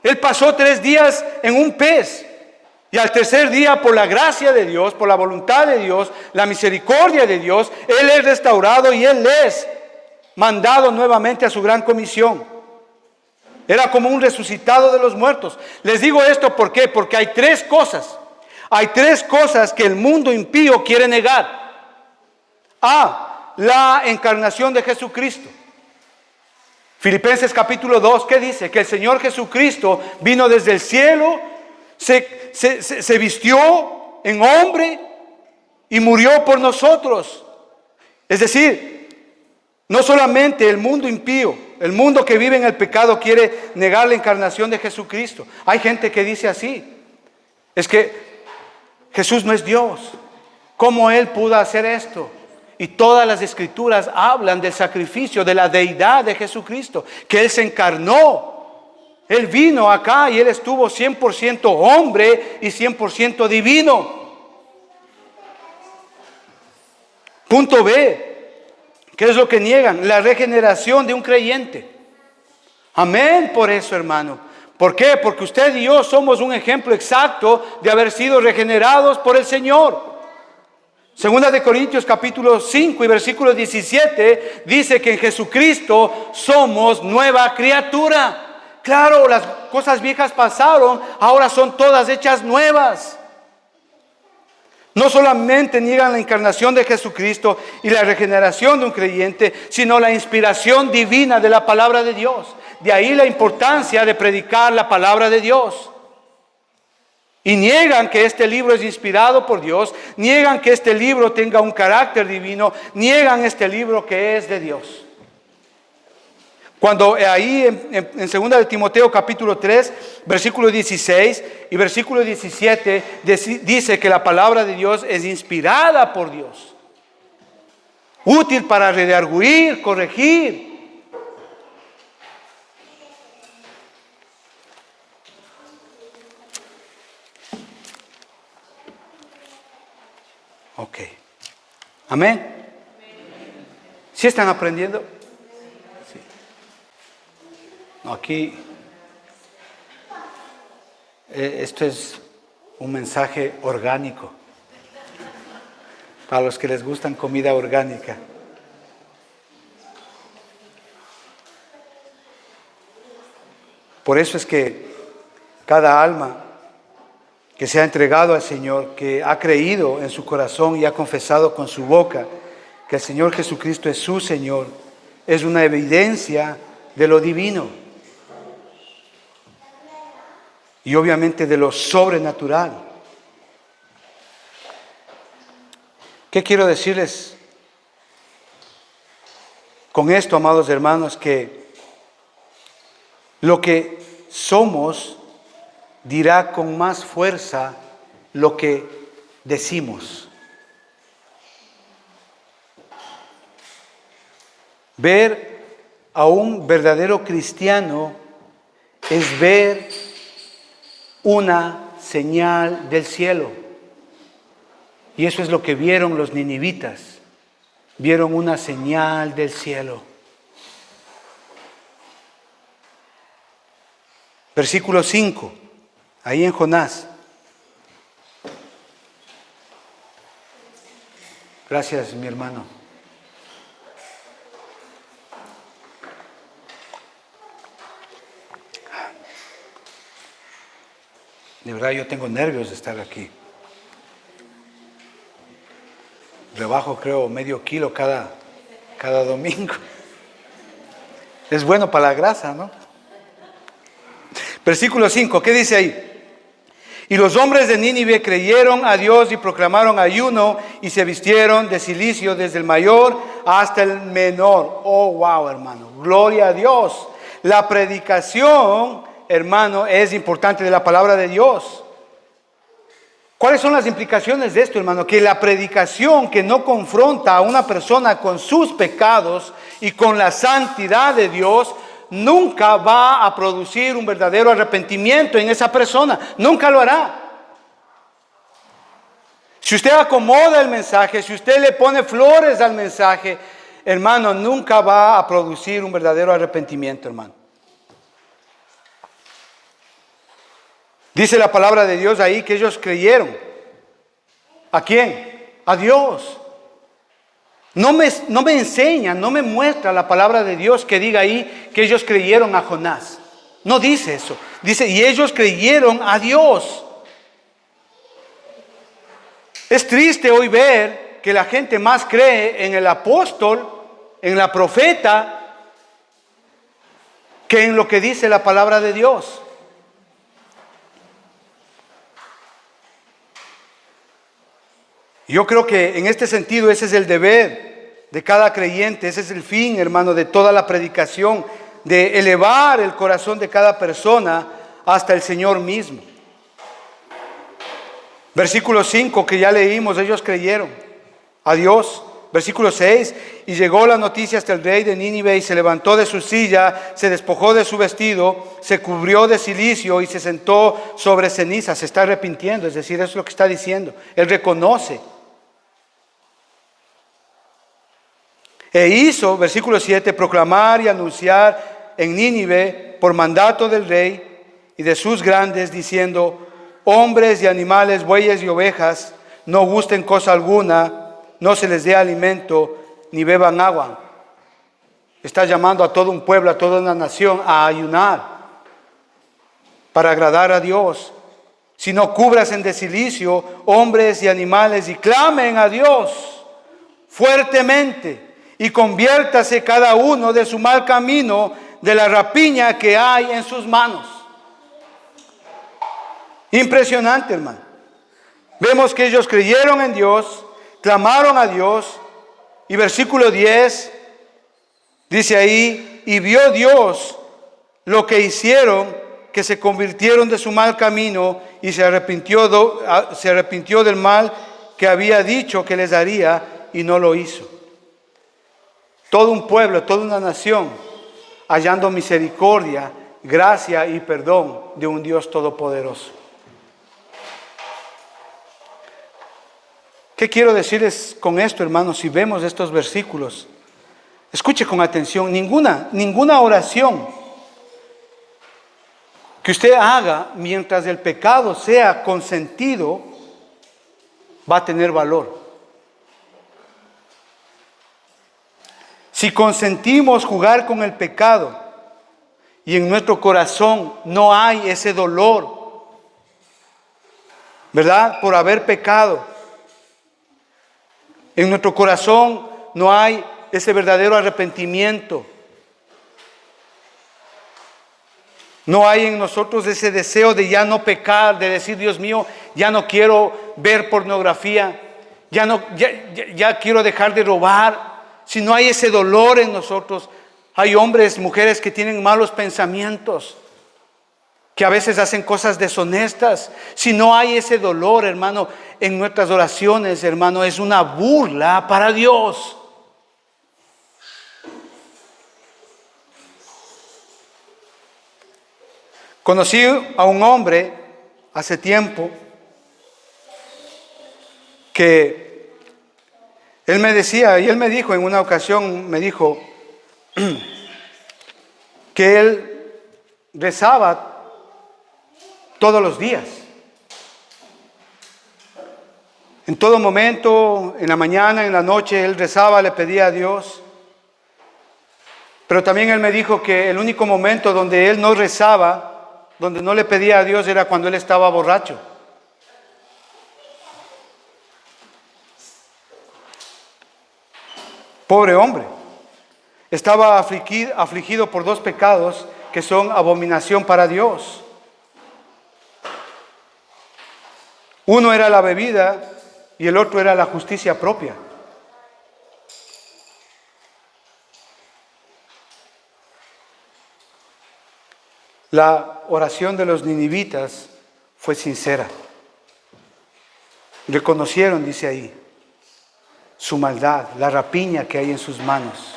Él pasó 3 días en un pez. Y al tercer día, por la gracia de Dios, por la voluntad de Dios, la misericordia de Dios, él es restaurado y él es mandado nuevamente a su gran comisión. Era como un resucitado de los muertos. Les digo esto, ¿por qué? Porque hay 3 cosas. Hay 3 cosas que el mundo impío quiere negar. A, la encarnación de Jesucristo. Filipenses capítulo 2, ¿qué dice? Que el Señor Jesucristo vino desde el cielo, se vistió en hombre y murió por nosotros. Es decir, no solamente el mundo impío, el mundo que vive en el pecado quiere negar la encarnación de Jesucristo. Hay gente que dice así: es que Jesús no es Dios. ¿Cómo Él pudo hacer esto? Y todas las escrituras hablan del sacrificio, de la deidad de Jesucristo, que Él se encarnó. Él vino acá y Él estuvo 100% hombre y 100% divino. Punto B. ¿Qué es lo que niegan? La regeneración de un creyente. Amén por eso, hermano. ¿Por qué? Porque usted y yo somos un ejemplo exacto de haber sido regenerados por el Señor. Segunda de Corintios capítulo 5 y versículo 17 dice que en Jesucristo somos nueva criatura. Claro, las cosas viejas pasaron, ahora son todas hechas nuevas. No solamente niegan la encarnación de Jesucristo y la regeneración de un creyente, sino la inspiración divina de la palabra de Dios. De ahí la importancia de predicar la palabra de Dios. Y niegan que este libro es inspirado por Dios, niegan que este libro tenga un carácter divino, niegan este libro que es de Dios. Cuando ahí en 2 de Timoteo capítulo 3, versículo 16 y versículo 17 dice que la palabra de Dios es inspirada por Dios, útil para redarguir, corregir. Ok. Amén. ¿Sí están aprendiendo? Sí. No, aquí esto es un mensaje orgánico para los que les gustan comida orgánica. Por eso es que cada alma que se ha entregado al Señor, que ha creído en su corazón y ha confesado con su boca que el Señor Jesucristo es su Señor, es una evidencia de lo divino y obviamente de lo sobrenatural. ¿Qué quiero decirles con esto, amados hermanos? Que lo que somos dirá con más fuerza lo que decimos. Ver a un verdadero cristiano es ver una señal del cielo. Y eso es lo que vieron los ninivitas. Vieron una señal del cielo. Versículo 5. Ahí en Jonás. Gracias, mi hermano. De verdad yo tengo nervios de estar aquí. Rebajo creo medio kilo cada domingo. Es bueno para la grasa, ¿no? Versículo 5, ¿qué dice ahí? Y los hombres de Nínive creyeron a Dios y proclamaron ayuno y se vistieron de cilicio desde el mayor hasta el menor. Oh, wow, hermano. Gloria a Dios. La predicación, hermano, es importante de la palabra de Dios. ¿Cuáles son las implicaciones de esto, hermano? Que la predicación que no confronta a una persona con sus pecados y con la santidad de Dios, nunca va a producir un verdadero arrepentimiento en esa persona. Nunca lo hará. Si usted acomoda el mensaje, si usted le pone flores al mensaje, hermano, nunca va a producir un verdadero arrepentimiento, hermano. Dice la palabra de Dios ahí que ellos creyeron. ¿A quién? A Dios. No me enseña, no me muestra la palabra de Dios que diga ahí que ellos creyeron a Jonás. No dice eso. Dice, y ellos creyeron a Dios. Es triste hoy ver que la gente más cree en el apóstol, en la profeta, que en lo que dice la palabra de Dios. Yo creo que en este sentido ese es el deber de cada creyente, ese es el fin, hermano, de toda la predicación, de elevar el corazón de cada persona hasta el Señor mismo. Versículo 5 que ya leímos, ellos creyeron a Dios. Versículo 6, y llegó la noticia hasta el rey de Nínive y se levantó de su silla, se despojó de su vestido, se cubrió de cilicio y se sentó sobre ceniza. Se está arrepintiendo, es decir, eso es lo que está diciendo. Él reconoce. E hizo, versículo 7, proclamar y anunciar en Nínive por mandato del rey y de sus grandes, diciendo: hombres y animales, bueyes y ovejas, no gusten cosa alguna, no se les dé alimento, ni beban agua. Está llamando a todo un pueblo, a toda una nación a ayunar para agradar a Dios. Si no cúbrasen de cilicio, hombres y animales, y clamen a Dios fuertemente, y conviértase cada uno de su mal camino, de la rapiña que hay en sus manos. Impresionante, hermano. Vemos que ellos creyeron en Dios, clamaron a Dios, y versículo 10 dice ahí: y vio Dios lo que hicieron, que se convirtieron de su mal camino y se arrepintió del mal que había dicho que les haría, y no lo hizo. Todo un pueblo, toda una nación, hallando misericordia, gracia y perdón de un Dios todopoderoso. ¿Qué quiero decirles con esto, hermanos? Si vemos estos versículos, escuche con atención. Ninguna oración que usted haga mientras el pecado sea consentido va a tener valor. Si consentimos jugar con el pecado y en nuestro corazón no hay ese dolor, ¿verdad? Por haber pecado. En nuestro corazón no hay ese verdadero arrepentimiento. No hay en nosotros ese deseo de ya no pecar, de decir: Dios mío, ya no quiero ver pornografía, ya quiero dejar de robar. Si no hay ese dolor en nosotros, hay hombres, mujeres que tienen malos pensamientos, que a veces hacen cosas deshonestas. Si no hay ese dolor, hermano, en nuestras oraciones, hermano, es una burla para Dios. Conocí a un hombre hace tiempo que él me decía, y él me dijo en una ocasión, me dijo que él rezaba todos los días. En todo momento, en la mañana, en la noche, él rezaba, le pedía a Dios. Pero también él me dijo que el único momento donde él no rezaba, donde no le pedía a Dios, era cuando él estaba borracho. Pobre hombre. Estaba afligido por dos pecados que son abominación para Dios. Uno era la bebida y el otro era la justicia propia. La oración de los ninivitas fue sincera. Reconocieron, dice ahí, su maldad, la rapiña que hay en sus manos.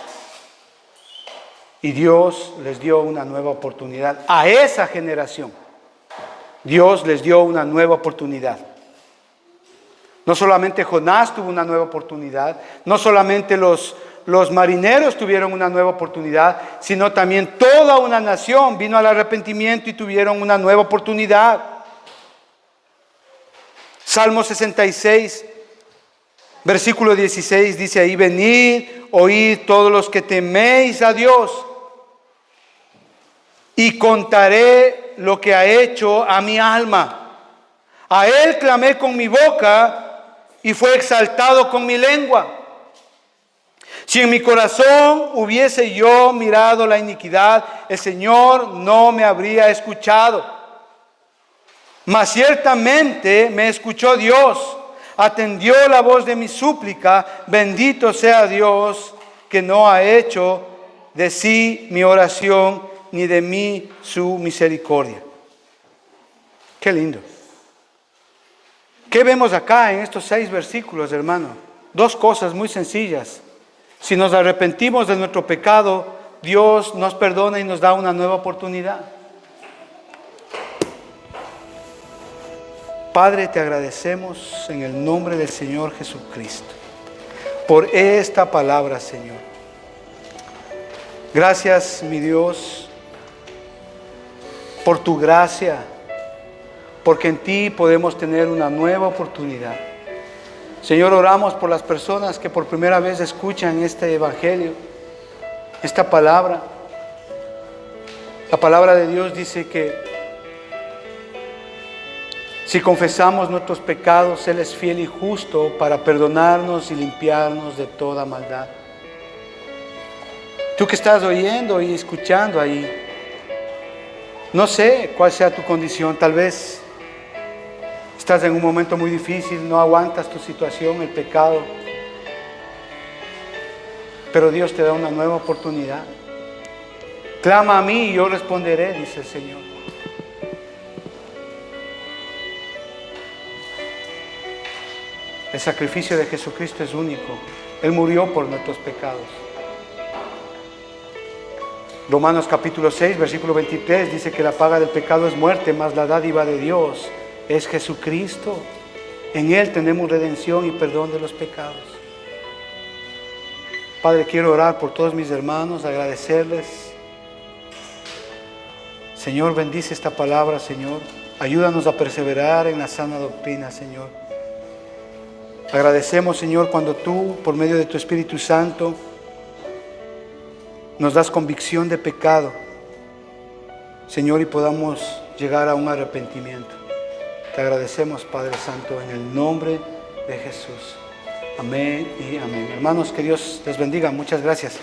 Y Dios les dio una nueva oportunidad a esa generación. Dios les dio una nueva oportunidad. No solamente Jonás tuvo una nueva oportunidad, no solamente los marineros tuvieron una nueva oportunidad, sino también toda una nación vino al arrepentimiento y tuvieron una nueva oportunidad. Salmo 66, versículo 16 dice ahí: venid, oíd todos los que teméis a Dios, y contaré lo que ha hecho a mi alma. A Él clamé con mi boca y fue exaltado con mi lengua. Si en mi corazón hubiese yo mirado la iniquidad, el Señor no me habría escuchado. Mas ciertamente me escuchó Dios, atendió la voz de mi súplica. Bendito sea Dios, que no ha hecho de sí mi oración, ni de mí su misericordia. Qué lindo. ¿Qué vemos acá en estos 6 versículos, hermano? 2 cosas muy sencillas. Si nos arrepentimos de nuestro pecado, Dios nos perdona y nos da una nueva oportunidad. Padre, te agradecemos en el nombre del Señor Jesucristo por esta palabra, Señor. Gracias, mi Dios, por tu gracia, porque en ti podemos tener una nueva oportunidad. Señor, oramos por las personas que por primera vez escuchan este evangelio, esta palabra. La palabra de Dios dice que si confesamos nuestros pecados, Él es fiel y justo para perdonarnos y limpiarnos de toda maldad. Tú que estás oyendo y escuchando ahí, no sé cuál sea tu condición. Tal vez estás en un momento muy difícil, no aguantas tu situación, el pecado. Pero Dios te da una nueva oportunidad. Clama a mí y yo responderé, dice el Señor. El sacrificio de Jesucristo es único. Él murió por nuestros pecados. Romanos capítulo 6, versículo 23 dice que la paga del pecado es muerte, mas la dádiva de Dios es Jesucristo. En Él tenemos redención y perdón de los pecados. Padre, quiero orar por todos mis hermanos, agradecerles. Señor, bendice esta palabra, Señor. Ayúdanos a perseverar en la sana doctrina, Señor. Agradecemos, Señor, cuando tú, por medio de tu Espíritu Santo, nos das convicción de pecado, Señor, y podamos llegar a un arrepentimiento. Te agradecemos, Padre Santo, en el nombre de Jesús. Amén y amén. Hermanos, que Dios les bendiga. Muchas gracias.